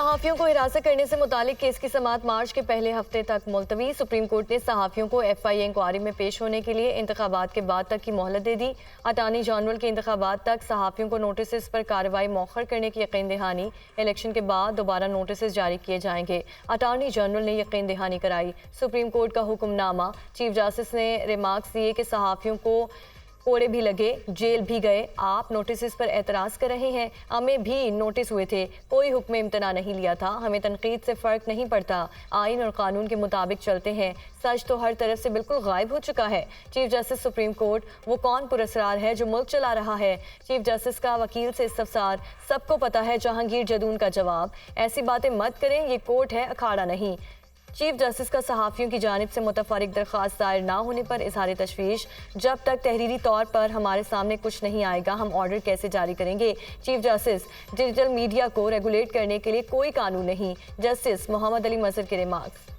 सहाफ़ियों को हिरासत करने से मुतालिक केस की समाअत मार्च के पहले हफ्ते तक मुलतवी। सुप्रीम कोर्ट ने सहाफ़ियों को FIA इंक्वायरी में पेश होने के लिए इंतखाबात के बाद तक की मोहलत दे दी। अटॉर्नी जनरल के इंतखाबात तक सहाफ़ियों को नोटिस पर कार्रवाई मौखर करने की यकीन दहानी। इलेक्शन के बाद दोबारा नोटिस जारी किए जाएंगे। अटॉर्नी जनरल ने यकीन दहानी कराई। सुप्रीम कोर्ट का हुक्मनामा। चीफ जस्टिस ने रिमार्क्स दिए कि सहाफ़ियों को कोड़े भी लगे, जेल भी गए। आप नोटिस पर एतराज़ कर रहे हैं, हमें भी नोटिस हुए थे, कोई हुक्म इम्तना नहीं लिया था। हमें तनकीद से फ़र्क नहीं पड़ता, आइन और कानून के मुताबिक चलते हैं। सच तो हर तरफ से बिल्कुल गायब हो चुका है। चीफ जस्टिस सुप्रीम कोर्ट, वो कौन पुरस्कार है जो मुल्क चला रहा है? चीफ जस्टिस का वकील से इस्तफसार। सबको पता है जहांगीर जदून का जवाब। ऐसी बातें मत करें, ये कोर्ट है, अखाड़ा नहीं। चीफ जस्टिस का सहाफ़ियों की जानिब से मुतफरिक दरख्वास्त दायर ना होने पर इजहार तशवीश। जब तक तहरीरी तौर पर हमारे सामने कुछ नहीं आएगा, हम ऑर्डर कैसे जारी करेंगे? चीफ जस्टिस, डिजिटल मीडिया को रेगुलेट करने के लिए कोई कानून नहीं। जस्टिस मोहम्मद अली मजहर के रिमार्क्स।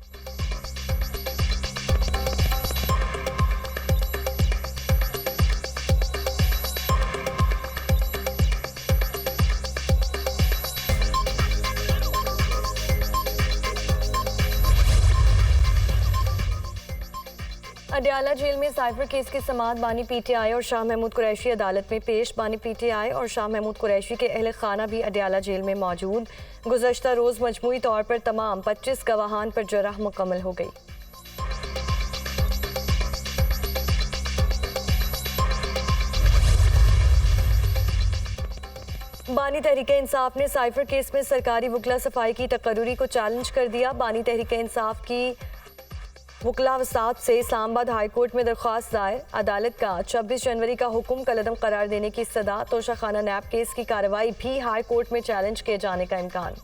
अडयाला जेल में साइफर केस की समाअत। बानी PTI और शाह महमूद कुरैशी अदालत में पेश। बानी PTI और शाह महमूद कुरैशी के अहल खाना भी अडयाला जेल में मौजूद। गुज़श्ता रोज़ मजमूई तौर पर तमाम 25 गवाहान पर जरह मुकम्मल हो गई। बानी तहरीक इंसाफ ने साइफर केस में सरकारी वकला सफाई की तकर्रुरी को चैलेंज कर दिया। बानी तहरीक इंसाफ की वकला वसात से इस्लामाबाद हाई कोर्ट में दरख्वास्त दायर। अदालत का 26 जनवरी का हुक्म कलअदम करार देने की सदा। तोशा खाना नैब केस की कार्रवाई भी हाई कोर्ट में चैलेंज किए जाने का इम्कान।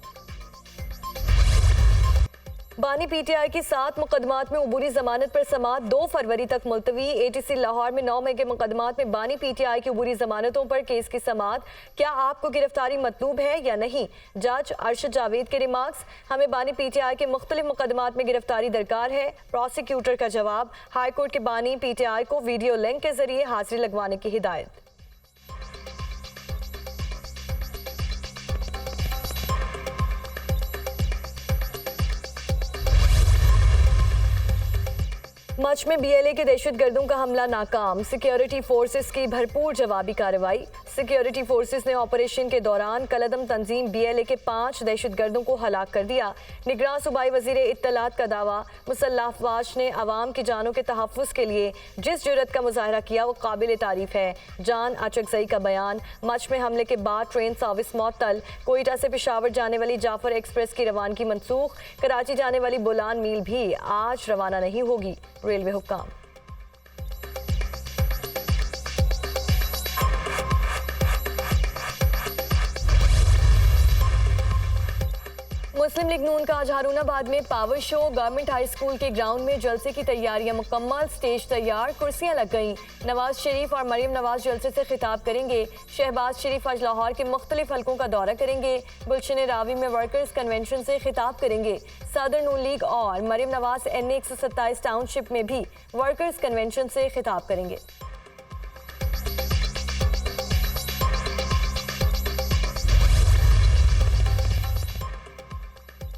बानी PTI की 7 मुकदमात में उबूरी जमानत पर समाअत 2 फरवरी तक मुलतवी। ATC लाहौर में 9 मई के मुकदमात में बानी PTI की उबूरी जमानतों पर केस की समाअत। क्या आपको गिरफ्तारी मतलूब है या नहीं? जज अरशद जावेद के रिमार्क्स। हमें बानी PTI के मुख्तलिफ मुकदमात में गिरफ्तारी दरकार है। प्रोसिक्यूटर का जवाब। हाई कोर्ट के बानी PTI को वीडियो लिंक के जरिए हाजिरी लगवाने की हिदायत। मच में BLA के दहशतगर्दों का हमला नाकाम। सिक्योरिटी फोर्सेस की भरपूर जवाबी कार्रवाई। सिक्योरिटी फोर्सेस ने ऑपरेशन के दौरान कलअदम तंजीम BLA के 5 दहशतगर्दों को हलाक कर दिया। निगरान सूबाई वजीर इत्तलात का दावा। मुसल्लह अफवाज ने अवाम की जानों के तहफ़्फ़ुज़ के लिए जिस जुर्रत का मुजाहरा किया वो काबिल तारीफ है। जान अचकज़ई का बयान। मच में हमले के बाद ट्रेन सर्विस मअतल। कोयटा से पेशावर जाने वाली जाफर एक्सप्रेस की रवानगी मनसूख। कराची जाने वाली बोलान मील भी आज रवाना नहीं होगी। रेलवे हुक्काम। मुस्लिम लीग नून का आज हारूनाबाद में power show. Government high school के ग्राउंड में जलसे की तैयारियां मुकम्मल। स्टेज तैयार, कुर्सियां लग गईं। नवाज शरीफ और मरीम नवाज जलसे से खिताब करेंगे। शहबाज शरीफ आज लाहौर के मुख्तलिफ हलकों का दौरा करेंगे। गुलशन रावी में वर्कर्स कन्वेंशन से खिताब करेंगे। सदर नून लीग और मरीम नवाज NA 127 टाउनशिप में भी वर्कर्स कन्वेंशन से खिताब करेंगे।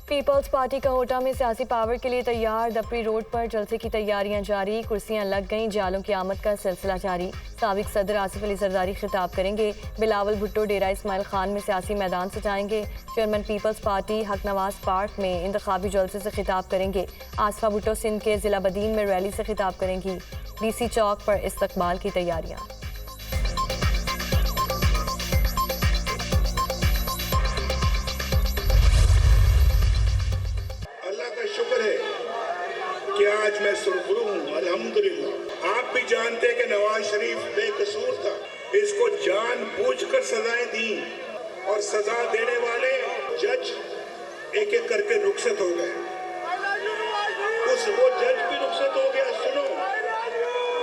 पीपल्स पार्टी काहोटा में सियासी पावर के लिए तैयार। दपरी रोड पर जलसे की तैयारियां जारी। कुर्सियां लग गईं। जालों की आमद का सिलसिला जारी। साबिक सदर आसिफ अली जरदारी खिताब करेंगे। बिलावल भुट्टो डेरा इस्माइल खान में सियासी मैदान से जाएंगे। चेयरमैन पीपल्स पार्टी हक नवाज पार्क में इंतखाबी जलसे से खिताब करेंगे। आसफा भुट्टो सिंध के जिला बदीन में रैली से खिताब करेंगी। DC चौक पर इस्तकबाल की तैयारियां। आज मैं सुरखरू हूँ, अल्हम्दुलिल्लाह। आप भी जानते हैं कि नवाज शरीफ बेकसूर था। इसको जानबूझकर सजाएं दी और सजा देने वाले जज एक एक करके रुखसत हो गए। वो जज भी रुखसत हो गया। सुनो,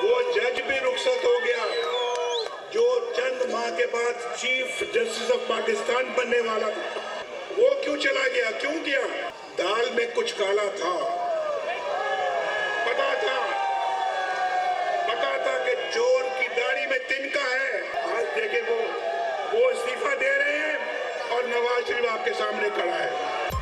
वो जज भी रुखसत हो गया जो चंद माह के बाद चीफ जस्टिस ऑफ पाकिस्तान बनने वाला था। वो क्यों चला गया? क्यों गया? दाल में कुछ काला था। पता था कि चोर की दाढ़ी में तिनका है। आज देखें वो इस्तीफा दे रहे हैं और नवाज शरीफ आपके सामने खड़ा है।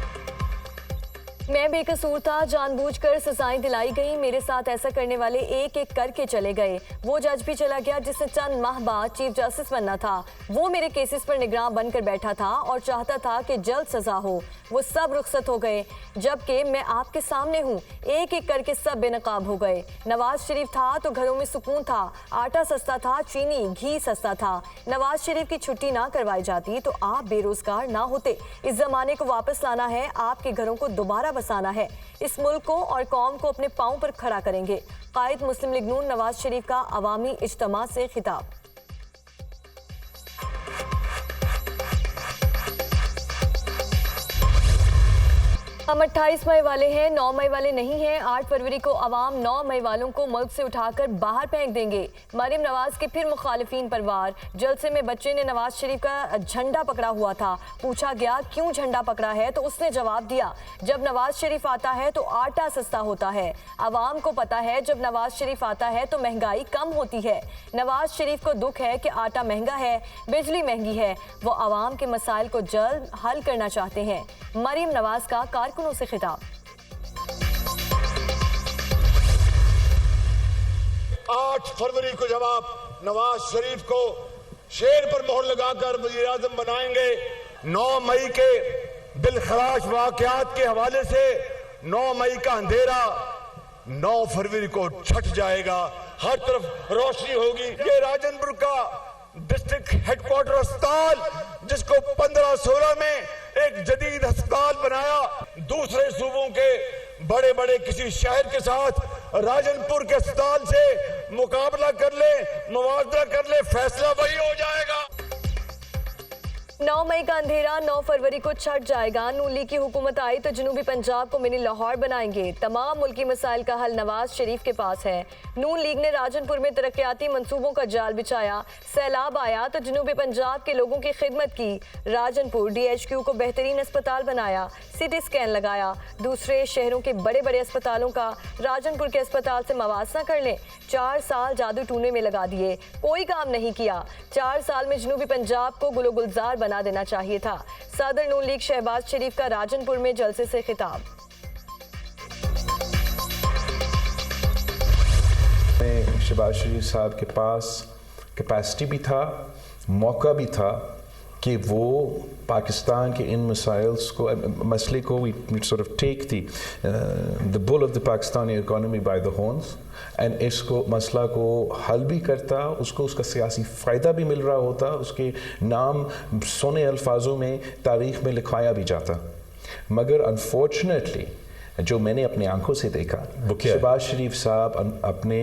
मैं बेकसूर था, जानबूझकर सजाएं दिलाई गई, मेरे साथ ऐसा करने वाले एक एक करके चले गए। वो जज भी चला गया जिसने चंद माह बाद चीफ जस्टिस बनना था। वो मेरे केसेस पर निगरान बनकर बैठा था और चाहता था कि जल्द सजा हो। वो सब रुखसत हो गए, जबकि मैं आपके सामने हूँ। एक एक करके सब बेनकाब हो गए। नवाज शरीफ था तो घरों में सुकून था, आटा सस्ता था, चीनी घी सस्ता था। नवाज शरीफ की छुट्टी ना करवाई जाती तो आप बेरोजगार ना होते। इस जमाने को वापस लाना है, आपके घरों को दोबारा बसाना है। इस मुल्क को और कौम को अपने पांव पर खड़ा करेंगे। कायद मुस्लिम लीग नून नवाज शरीफ का अवामी इज्तिमा से खिताब। हम 28 मई वाले हैं, 9 मई वाले नहीं हैं। 8 फरवरी को अवाम 9 मई वालों को मुल्क से उठाकर बाहर फेंक देंगे। मरियम नवाज के फिर मुखालिफिन पर वार। जलसे में बच्चे ने नवाज शरीफ का झंडा पकड़ा हुआ था। पूछा गया क्यों झंडा पकड़ा है तो उसने जवाब दिया, जब नवाज शरीफ आता है तो आटा सस्ता होता है। अवाम को पता है जब नवाज शरीफ आता है तो महंगाई कम होती है। नवाज शरीफ को दुख है कि आटा महंगा है, बिजली महंगी है। वो अवाम के मसाइल को जल्द हल करना चाहते हैं। मरियम नवाज का कारकुनों से खिताब। 8 फरवरी को जब आप नवाज शरीफ को शेर पर मोहर लगाकर वजीर आजम बनाएंगे, 9 मई के दिलखराश वाकयात के हवाले से 9 मई का अंधेरा 9 फरवरी को छट जाएगा। हर तरफ रोशनी होगी। ये राजनपुर का डिस्ट्रिक्ट हेडक्वार्टर अस्पताल, जिसको 15-16 में एक जदीद अस्पताल बनाया, दूसरे सूबों के बड़े बड़े किसी शहर के साथ राजनपुर के अस्पताल से मुकाबला कर ले, मुआवजा कर ले, फैसला वही हो जाएगा। 9 मई का अंधेरा 9 फरवरी को छट जाएगा। नून लीग की हुकूमत आई तो जनूबी पंजाब को मिनी लाहौर बनाएंगे। तमाम मुल्की मसाइल का हल नवाज शरीफ के पास है। नून लीग ने राजनपुर में तरक्याती मंसूबों का जाल बिछाया। सैलाब आया तो जनूबी पंजाब के लोगों की खिदमत की। राजनपुर DHQ को बेहतरीन अस्पताल बनाया, CT स्कैन लगाया। दूसरे शहरों के बड़े बड़े अस्पतालों का राजनपुर के अस्पताल से मवासा कर लें। 4 साल जादू टूने में लगा दिए, कोई काम नहीं किया। 4 साल में जनूबी पंजाब को गुलो गुलजार बना देना चाहिए था। सदर नून लीग शहबाज शरीफ का राजनपुर में जलसे से खिताब। शहबाज शरीफ साहब के पास कैपेसिटी भी था, मौका भी था कि वो पाकिस्तान के इन मसाइल्स को, मसले को sort of take the bull of the Pakistani economy by the horns and इसको मसला को हल भी करता, उसको उसका सियासी फ़ायदा भी मिल रहा होता, उसके नाम सोने अल्फाजों में तारीख़ में लिखाया भी जाता। मगर अनफॉर्चुनेटली जो मैंने अपनी आंखों से देखा, शहबाज शरीफ साहब अपने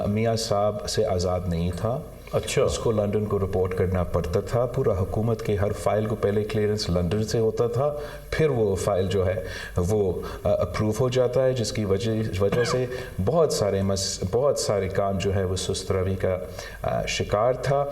मियाँ साहब से आज़ाद नहीं था। अच्छा, उसको लंदन को रिपोर्ट करना पड़ता था। पूरा हुकूमत के हर फाइल को पहले क्लियरेंस लंदन से होता था, फिर वो फाइल जो है वो अप्रूव हो जाता है, जिसकी वजह से बहुत सारे काम जो है वो सुस्त रवि का शिकार था।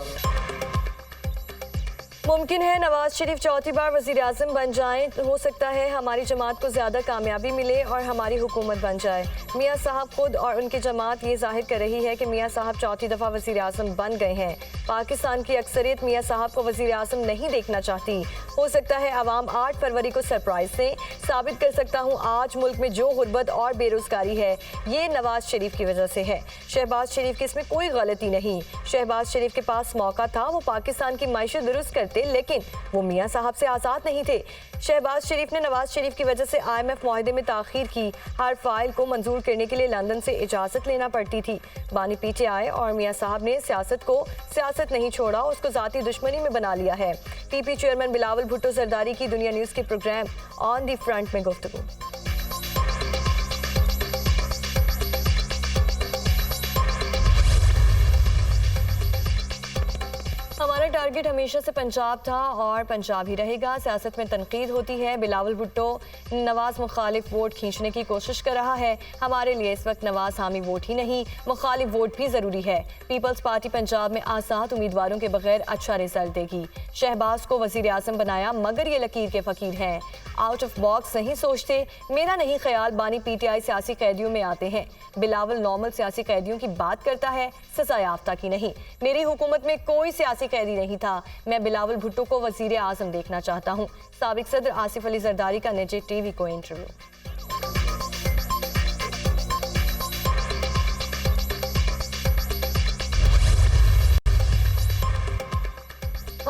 मुमकिन है नवाज शरीफ चौथी बार वज़ीर आज़म बन जाएं। हो सकता है हमारी जमात को ज़्यादा कामयाबी मिले और हमारी हुकूमत बन जाए। मियाँ साहब खुद और उनकी जमात ये जाहिर कर रही है कि मियाँ साहब चौथी दफ़ा वज़ीर आज़म बन गए हैं। पाकिस्तान की अक्सरियत मियाँ साहब को वज़ीर आज़म नहीं देखना चाहती। हो सकता है अवाम 8 फरवरी को सरप्राइज दें। साबित कर सकता हूँ आज मुल्क में जो गुर्बत और बेरोज़गारी है ये नवाज शरीफ की वजह से है। शहबाज शरीफ की इसमें कोई गलती नहीं। शहबाज शरीफ के पास मौका था, वो पाकिस्तान की मायशत दुरुस्त करते, लेकिन वो मियाँ साहब से आज़ाद नहीं थे। शहबाज शरीफ ने नवाज शरीफ की वजह से IMF मुआहदे में ताख़ीर की। हर फाइल को मंजूर करने के लिए लंदन से इजाज़त लेना पड़ती थी। बानी PTI और मियाँ साहब ने सियासत को सियासत नहीं छोड़ा, उसको ज़ाती दुश्मनी में बना लिया है। PP चेयरमैन बिलावल भुट्टो जरदारी की दुनिया न्यूज़ के प्रोग्राम ऑन दी फ्रंट में गुफ्तगू। हमारा टारगेट हमेशा से पंजाब था और पंजाब ही रहेगा। सियासत में तनकीद होती है। बिलावल भुट्टो नवाज मुखालिफ वोट खींचने की कोशिश कर रहा है। हमारे लिए इस वक्त नवाज हामी वोट ही नहीं, मुखालिफ वोट भी ज़रूरी है। पीपल्स पार्टी पंजाब में आज़ाद उम्मीदवारों के बगैर अच्छा रिजल्ट देगी। शहबाज को वज़ीर आज़म बनाया मगर ये लकीर के फ़कीर हैं, आउट ऑफ बॉक्स नहीं सोचते। मेरा नहीं ख्याल बानी PTI सियासी कैदियों में आते हैं। बिलावल नॉर्मल सियासी कैदियों की बात करता है, सज़ा याफ्ता की नहीं। मेरी हुकूमत में कोई सियासी कैदी नहीं था। मैं बिलावल भुट्टो को वज़ीर आज़म देखना चाहता हूँ। साबिक सदर आसिफ अली जरदारी का निजी TV को इंटरव्यू।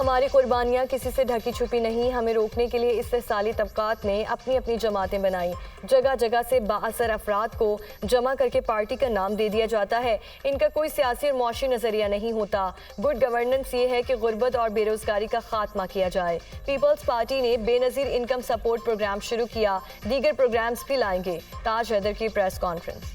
हमारी कुर्बानियां किसी से ढकी छुपी नहीं। हमें रोकने के लिए इस्तेसाली तबकात ने अपनी अपनी जमातें बनाई। जगह जगह से बाअसर अफराद को जमा करके पार्टी का नाम दे दिया जाता है। इनका कोई सियासी और मुआशी नजरिया नहीं होता। गुड गवर्नेंस ये है कि गुर्बत और बेरोजगारी का खात्मा किया जाए। पीपल्स पार्टी ने बेनजीर इनकम सपोर्ट प्रोग्राम शुरू किया, दीगर प्रोग्राम्स भी लाएंगे। ताज हैदर की प्रेस कॉन्फ्रेंस।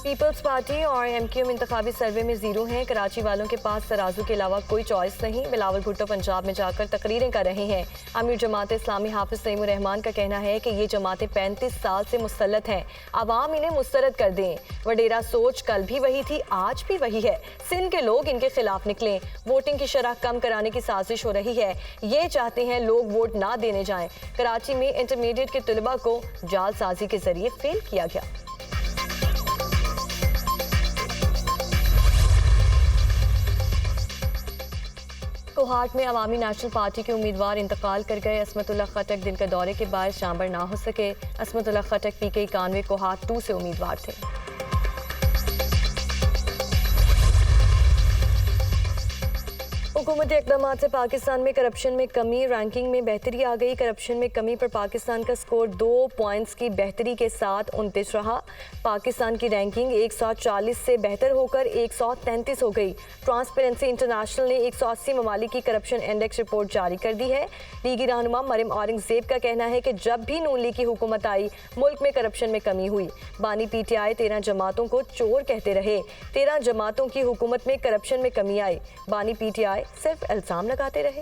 पीपल्स पार्टी और MQM इंतखाबी सर्वे में जीरो हैं। कराची वालों के पास तराजू के अलावा कोई चॉइस नहीं। बिलावल भुट्टो पंजाब में जाकर तकरीरें कर रहे हैं। अमीर जमात इस्लामी हाफिज सईमुर रहमान का कहना है कि ये जमातें 35 साल से मुसल्लत हैं, आवाम इन्हें मुस्तरद कर दें। वडेरा सोच कल भी वही थी, आज भी वही है। सिंध के लोग इनके खिलाफ निकलें। वोटिंग की शरह कम कराने की साजिश हो रही है। ये चाहते हैं लोग वोट ना देने जाएं। कराची में इंटरमीडिएट के तलबा को जालसाजी के जरिए फेल किया गया। कोहाट में अवामी नेशनल पार्टी के उम्मीदवार इंतकाल कर गए। असमतुल्लाह खटक दिल के दौरे के बाद शामबर ना हो सके। असमतुल्लाह खटक PK 91 कोहाट 2 से उम्मीदवार थे। हुकूमती इक़दामात से पाकिस्तान में करप्शन में कमी, रैंकिंग में बेहतरी आ गई। करप्शन में कमी पर पाकिस्तान का स्कोर 2 पॉइंट्स की बेहतरी के साथ 29 रहा। पाकिस्तान की रैंकिंग 140 से बेहतर होकर 133 हो गई। ट्रांसपेरेंसी इंटरनेशनल ने 180 ममालिक की करप्शन इंडेक्स रिपोर्ट जारी कर दी है। लीगी रहनुमा मरियम औरंगजेब का कहना है कि जब भी नून लीग की हुकूमत आई, मुल्क में करप्शन में कमी हुई। बानी PTI 13 जमातों को चोर कहते रहे। 13 जमातों की हुकूमत में करप्शन में कमी आई। बानी PTI सिर्फ इल्जाम लगाते रहे।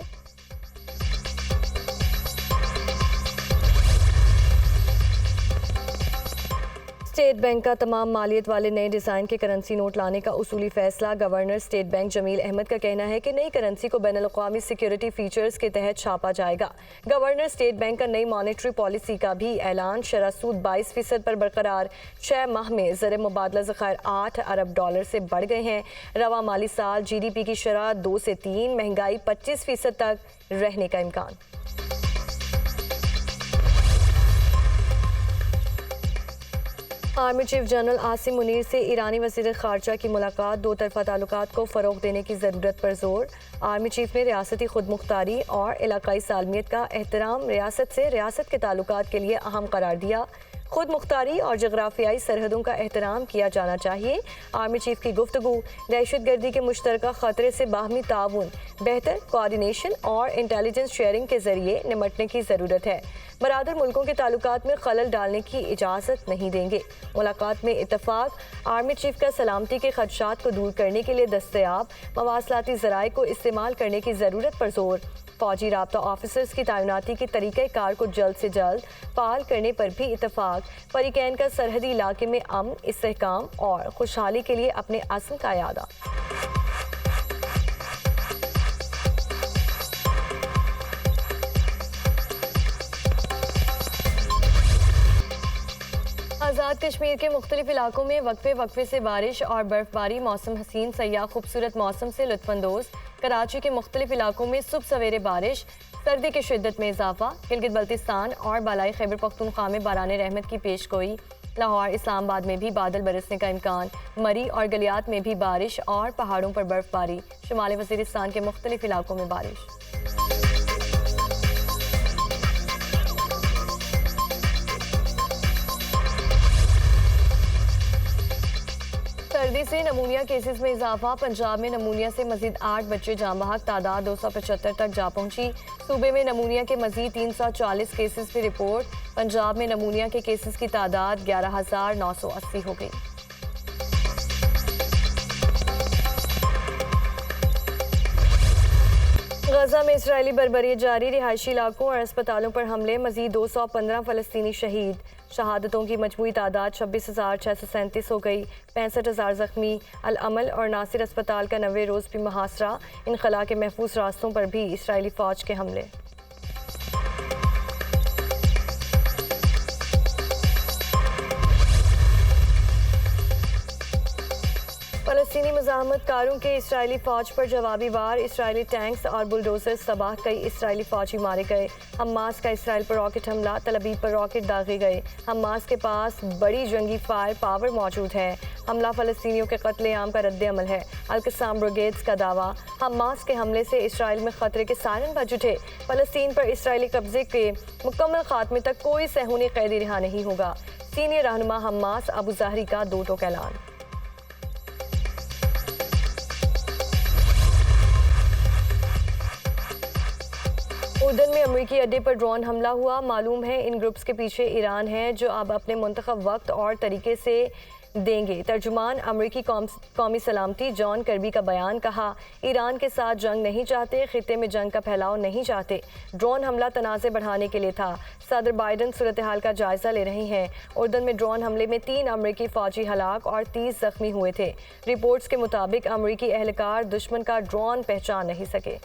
स्टेट बैंक का तमाम मालियत वाले नए डिज़ाइन के करेंसी नोट लाने का उसूली फैसला। Governor State Bank Jamil Ahmed का कहना है कि नई करेंसी को बैनुल-अक़वामी सिक्योरिटी फीचर्स के तहत छापा जाएगा। गवर्नर स्टेट बैंक का नई मॉनेटरी पॉलिसी का भी ऐलान। शरह सूद 22% पर बरकरार। 6 माह में ज़र मुबादला ज़खायर $8 अरब से बढ़ गए हैं। रवा माली साल GDP की शरह 2 से 3, महंगाई 25% तक रहने का इम्कान। Army chief general Asim Munir से ईरानी वज़ीर ख़ारजा की मुलाकात। 2 तरफ़ा ताल्लुकात को फ़रोग़ देने की ज़रूरत पर जोर। आर्मी चीफ ने रियासती खुदमुख्तारी और इलाकाई सालमियत का एहतराम रियासत से रियासत के ताल्लुकात के लिए अहम करार दिया। खुद मुख्तारी और जगराफियाई सरहदों का एहतराम किया जाना चाहिए। आर्मी चीफ की गुफ्तगू। दहशतगर्दी के मुश्तरका ख़तरे से बाहमी ताउन, बेहतर कोऑर्डिनेशन और इंटेलिजेंस शेयरिंग के जरिए निमटने की ज़रूरत है। बरादर मुल्कों के ताल्लुकात में खलल डालने की इजाज़त नहीं देंगे। मुलाकात में इत्तफाक। आर्मी चीफ का सलामती के खदशात को दूर करने के लिए दस्तयाब मवासलाती ज़राए को इस्तेमाल करने की ज़रूरत पर जोर। फौजी राब्ता ऑफिसर्स की तैनाती के तरीक़ेकार को जल्द से जल्द फाल करने पर भी इत्तफाक। फरीकैन का सरहदी इलाके में अमन, इस्तेहकाम और खुशहाली के लिए अपने अज़्म का इरादा। आज़ाद कश्मीर के मुख्तलिफ इलाकों में वक्फे वक्फे से बारिश और बर्फबारी। मौसम हसीन, सयाह खूबसूरत मौसम से लुत्फानंदोज। कराची के मुख्तलिफ इलाकों में सुबह सवेरे बारिश। सर्दी की शिद्दत में इजाफा। गिलगित बल्तिस्तान और बालाई खैबर पख्तूनख्वा में बाराने रहमत की पेशगोई। लाहौर, इस्लामाबाद में भी बादल बरसने का इम्कान। मरी और गलियात में भी बारिश और पहाड़ों पर बर्फबारी। शुमाली वज़ीरिस्तान के मुख्तलिफ इलाकों में बारिश। सर्दी से नमूनिया केसेस में इजाफा। पंजाब में नमूनिया से मजीद 8 बच्चे जाँ बहक। तादाद 275 तक जा पहुंची। सूबे में नमूनिया के मजीद 340 केसेस की रिपोर्ट। पंजाब में नमूनिया के केसेस की तादाद 11,980 हो गई। गजा में इसराइली बर्बरियत जारी। रिहायशी इलाकों और अस्पतालों पर हमले। मजीद 215 फ़लस्तीनी शहीद। शहादतों की मजमूई तादाद 26,637 हो गई। 65,000 जख्मी। अल अमल और नासिर अस्पताल का 90 रोज़ भी मुहासरा। इनखला के महफूज रास्तों पर भी इसराइली फ़ौज के हमले। फ़लस्तीनी मुज़ाहमतकारों के इसराइली फ़ौज पर जवाबी वार, इसराइली टैंक्स और बुलडोजर्स तबाह, कई इसराइली फ़ौजी मारे गए। हमास का इसराइल पर रॉकेट हमला, तल अवीव पर रॉकेट दागे गए। हमास के पास बड़ी जंगी फायर पावर मौजूद है। हमला फ़लस्तीनियों के कत्लेआम का रद्द-ए-अमल है। अल-कस्साम ब्रिगेड्स का दावा, हमास के हमले से इसराइल में खतरे के सायरन बज उठे। फ़लस्तीन पर इसराइली कब्जे के मुकम्मल खात्मे तक कोई सहूनी कैदी रिहा नहीं होगा। सीनियर रहनुमा हमास अबू ज़हरी का दो टोक ऐलान। उर्दन में अमरीकी अड्डे पर ड्रोन हमला हुआ। मालूम है इन ग्रुप्स के पीछे ईरान है, जो अब अपने मुंतखब वक्त और तरीके से देंगे। तर्जुमान अमरीकी कौमी सलामती जॉन कर्बी का बयान, कहा ईरान के साथ जंग नहीं चाहते, खित्ते में जंग का फैलाव नहीं चाहते। ड्रोन हमला तनाज़े बढ़ाने के लिए था। सदर बाइडन सूरत हाल का जायजा ले रहे हैं। उर्दन में ड्रोन हमले में 3 अमरीकी फौजी हलाक और 30 जख्मी हुए थे। रिपोर्ट्स के मुताबिक अमरीकी एहलकार दुश्मन का ड्रोन पहचान नहीं सके।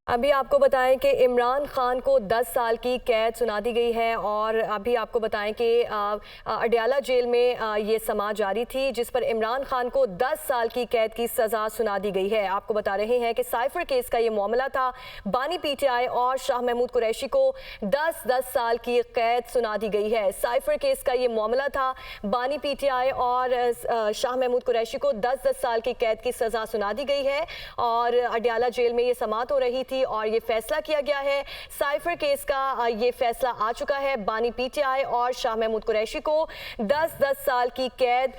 अभी आपको बताएं कि इमरान खान को 10 साल की कैद सुना दी गई है और अभी आपको बताएं कि अडयाला जेल में ये समाअत जारी थी, जिस पर इमरान खान को 10 साल की कैद की सज़ा सुना दी गई है। आपको बता रहे हैं कि साइफर केस का ये मामला था। बानी पीटीआई और शाह महमूद कुरैशी को 10-10 साल की कैद सुना दी गई है। साइफर केस का ये मामला था। बानी पीटीआई और शाह महमूद कुरैशी को 10-10 साल की कैद की सज़ा सुना दी गई है और अडयाला जेल में ये समाअत हो रही थी और ये फैसला किया गया है। साइफर केस का ये फैसला आ चुका है। बानी पीटीआई और शाह महमूद कुरैशी को 10-10 साल की कैद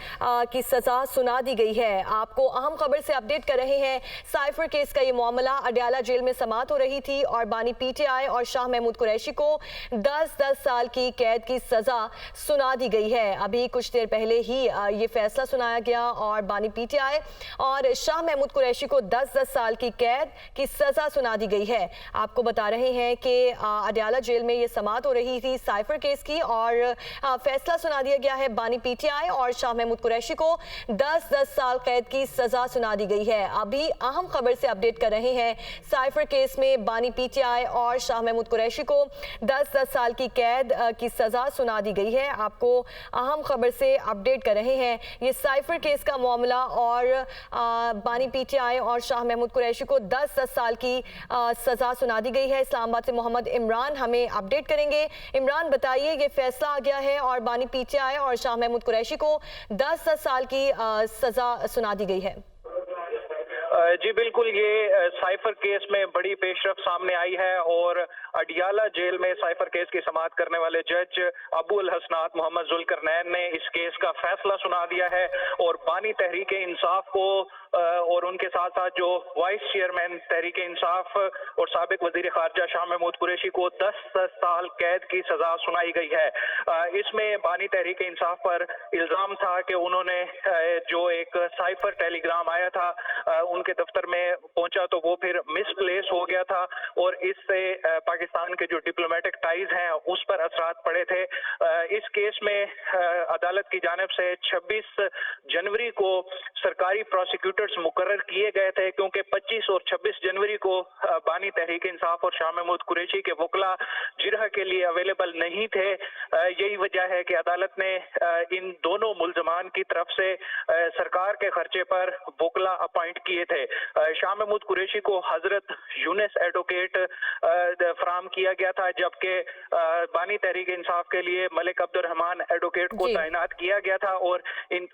की सज़ा सुना दी गई है। आपको अहम खबर से अपडेट कर रहे हैं। साइफर केस का ये मामला अडयाला जेल में समाअत हो रही थी और बानी पीटीआई और शाह महमूद कुरैशी को 10-10 साल की कैद की सज़ा सुना दी गई है। अभी कुछ देर पहले ही ये फैसला सुनाया गया और बानी पीटीआई और शाह महमूद कुरैशी को 10-10 साल की कैद की सज़ा सुना दी गई है। आपको बता रहे हैं कि अडयाला जेल में ये समाअत हो रही थी साइफर केस की और फैसला सुना दिया गया है। बानी पीटीआई और शाह महमूद कुरैशी को 10-10 साल कैद की सजा सुना दी गई है। अभी अहम खबर से अपडेट कर रहे हैं। साइफर केस में बानी पीटीआई और शाह महमूद कुरैशी को 10-10 साल की कैद की सजा सुना दी गई है। आपको अहम खबर से अपडेट कर रहे हैं। ये साइफर केस का मामला और बानी पीटीआई और शाह महमूद कुरैशी को 10-10 साल की सजा सुना दी गई है। इस्लामाबाद से मोहम्मद इमरान हमें अपडेट करेंगे। इमरान, बताइए, ये फैसला आ गया है और बानी पीटीआई और शाह महमूद कुरैशी को 10-10 साल की सजा सुना दी गई है। जी बिल्कुल, ये साइफर केस में बड़ी पेशरफ सामने आई है और अडयाला जेल में साइफर केस की समाअत करने वाले जज अबू अल हसनात मोहम्मद जुल्करनैन ने इस केस का फैसला सुना दिया है और बानी तहरीक इंसाफ को और उनके साथ साथ जो वाइस चेयरमैन तहरीक इंसाफ और साबिक वजीर खारजा शाह महमूद कुरैशी को 10 साल कैद की सजा सुनाई गई है। इसमें बानी तहरीक इंसाफ पर इल्जाम था कि उन्होंने जो एक साइफर टेलीग्राम आया था उनके दफ्तर में पहुंचा तो वो फिर मिसप्लेस हो गया था और इससे पाकिस्तान के जो डिप्लोमेटिक टाइज हैं उस पर असरात पड़े थे। इस केस में अदालत की जानिब से 26 जनवरी को सरकारी प्रोसिक्यूटर्स मुकर्रर किए गए थे, क्योंकि 25 और 26 जनवरी को बानी तहरीक इंसाफ और शाह महमूद कुरैशी के वकला जिरह के लिए अवेलेबल नहीं थे। यही वजह है कि अदालत ने इन दोनों मुल्जमान की तरफ से सरकार के खर्चे पर वकला अपॉइंट किए थे। शाह महमूद कुरैशी को हजरत यूनिस एडवोकेट फराम किया गया था, जबकि बानी तहरीक इंसाफ के लिए मलिक अब्दुर्रहमान एडवोकेट को तैनात किया गया था और इन